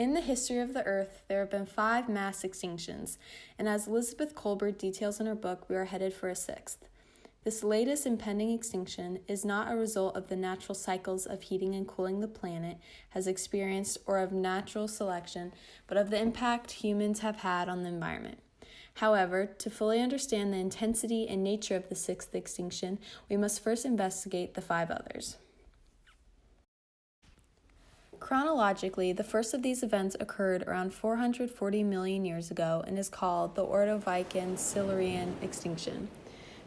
In the history of the Earth, there have been 5 mass extinctions, and as Elizabeth Kolbert details in her book, we are headed for a 6th. This latest impending extinction is not a result of the natural cycles of heating and cooling the planet has experienced or of natural selection, but of the impact humans have had on the environment. However, to fully understand the intensity and nature of the 6th extinction, we must first investigate the 5 others. Chronologically, the first of these events occurred around 440 million years ago and is called the Ordovician-Silurian extinction.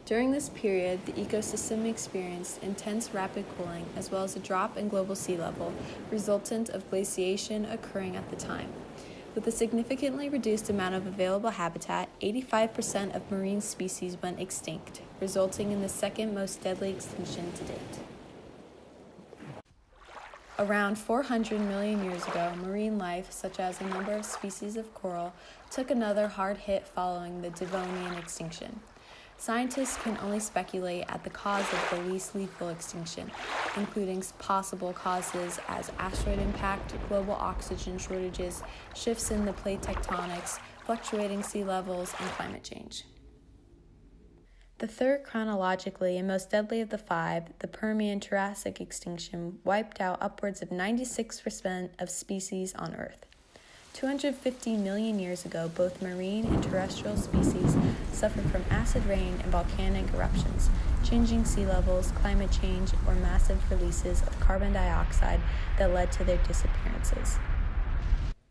During this period, the ecosystem experienced intense rapid cooling as well as a drop in global sea level, resultant of glaciation occurring at the time. With a significantly reduced amount of available habitat, 85% of marine species went extinct, resulting in the second most deadly extinction to date. Around 400 million years ago, marine life, such as a number of species of coral, took another hard hit following the Devonian extinction. Scientists can only speculate at the cause of the least lethal extinction, including possible causes as asteroid impact, global oxygen shortages, shifts in the plate tectonics, fluctuating sea levels, and climate change. The third chronologically and most deadly of the 5, the Permian-Triassic extinction, wiped out upwards of 96% of species on Earth. 250 million years ago, both marine and terrestrial species suffered from acid rain and volcanic eruptions, changing sea levels, climate change, or massive releases of carbon dioxide that led to their disappearances.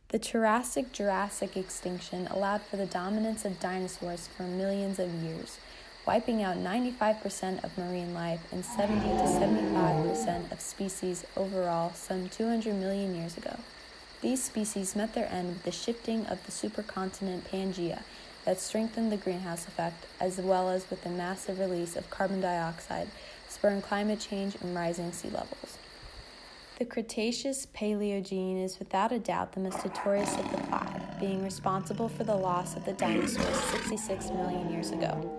The Triassic-Jurassic extinction allowed for the dominance of dinosaurs for millions of years, wiping out 95% of marine life and 70 to 75% of species overall some 200 million years ago. These species met their end with the shifting of the supercontinent Pangaea that strengthened the greenhouse effect, as well as with the massive release of carbon dioxide, spurring climate change and rising sea levels. The Cretaceous-Paleogene is without a doubt the most notorious of the 5, being responsible for the loss of the dinosaurs 66 million years ago.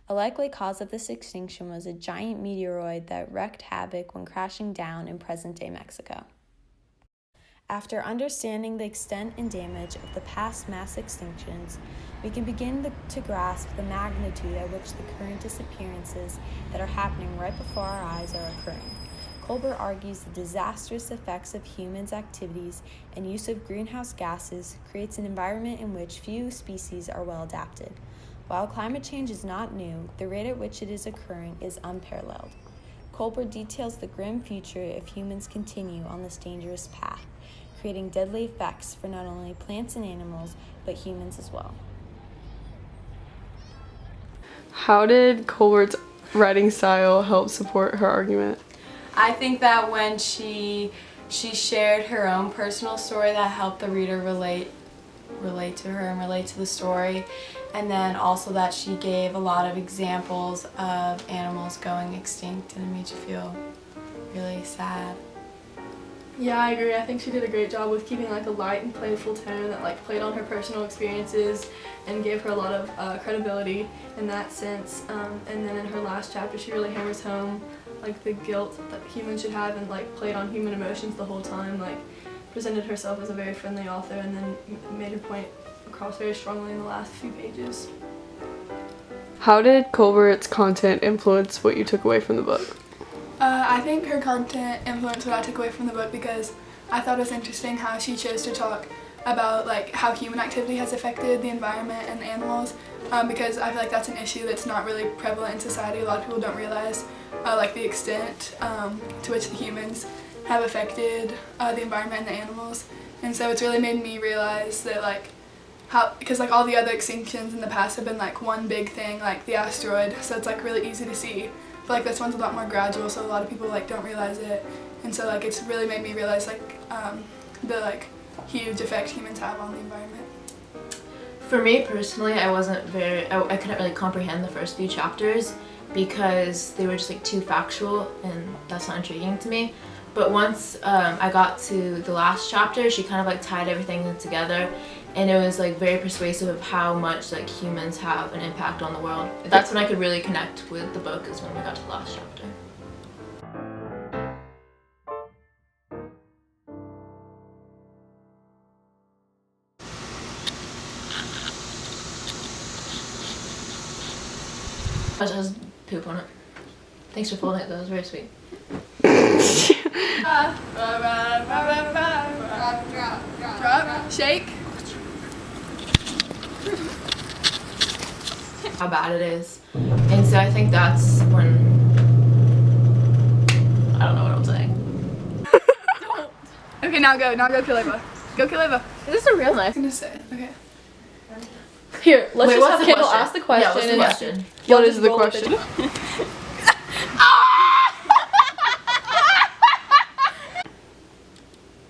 A likely cause of this extinction was a giant meteoroid that wreaked havoc when crashing down in present-day Mexico. After understanding the extent and damage of the past mass extinctions, we can begin to grasp the magnitude at which the current disappearances that are happening right before our eyes are occurring. Kolbert argues the disastrous effects of humans' activities and use of greenhouse gases creates an environment in which few species are well adapted. While climate change is not new, the rate at which it is occurring is unparalleled. Kolbert details the grim future if humans continue on this dangerous path, creating deadly effects for not only plants and animals, but humans as well. How did Kolbert's writing style help support her argument? I think that when she shared her own personal story, that helped the reader relate to her and relate to the story, and then also that she gave a lot of examples of animals going extinct, and it made you feel really sad. Yeah, I agree. I think she did a great job with keeping like a light and playful tone that played on her personal experiences and gave her a lot of credibility in that sense. And then in her last chapter, she really hammers home the guilt that humans should have and played on human emotions the whole time. Presented herself as a very friendly author and then made her point across very strongly in the last few pages. How did Kolbert's content influence what you took away from the book? I think her content influenced what I took away from the book because I thought it was interesting how she chose to talk about how human activity has affected the environment and the animals, because I feel like that's an issue that's not really prevalent in society. A lot of people don't realize the extent to which the humans have affected the environment and the animals, and so it's really made me realize that because all the other extinctions in the past have been one big thing, like the asteroid, so it's really easy to see. But this one's a lot more gradual, so a lot of people don't realize it, and so it's really made me realize the huge effect humans have on the environment. For me personally, I couldn't really comprehend the first few chapters because they were just too factual, and that's not intriguing to me. But once I got to the last chapter, she kind of tied everything together, and it was very persuasive of how much humans have an impact on the world. That's when I could really connect with the book, is when we got to the last chapter. It has poop on it. Thanks for folding it, that was very sweet. Drop, shake. How bad it is. And so I think that's when I don't know what I'm saying. Okay, now go Kaleva. Go Kaleva. Is this a real knife? I'm gonna say, okay. Here, let's Wait, just what's have the Kendall question? ask the question. Yeah, what's the and question? What You'll is just the roll with question?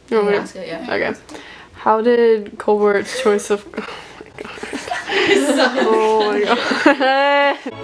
You want me to- Ask it, yeah. Okay. How did Colbert's choice of... Oh my god.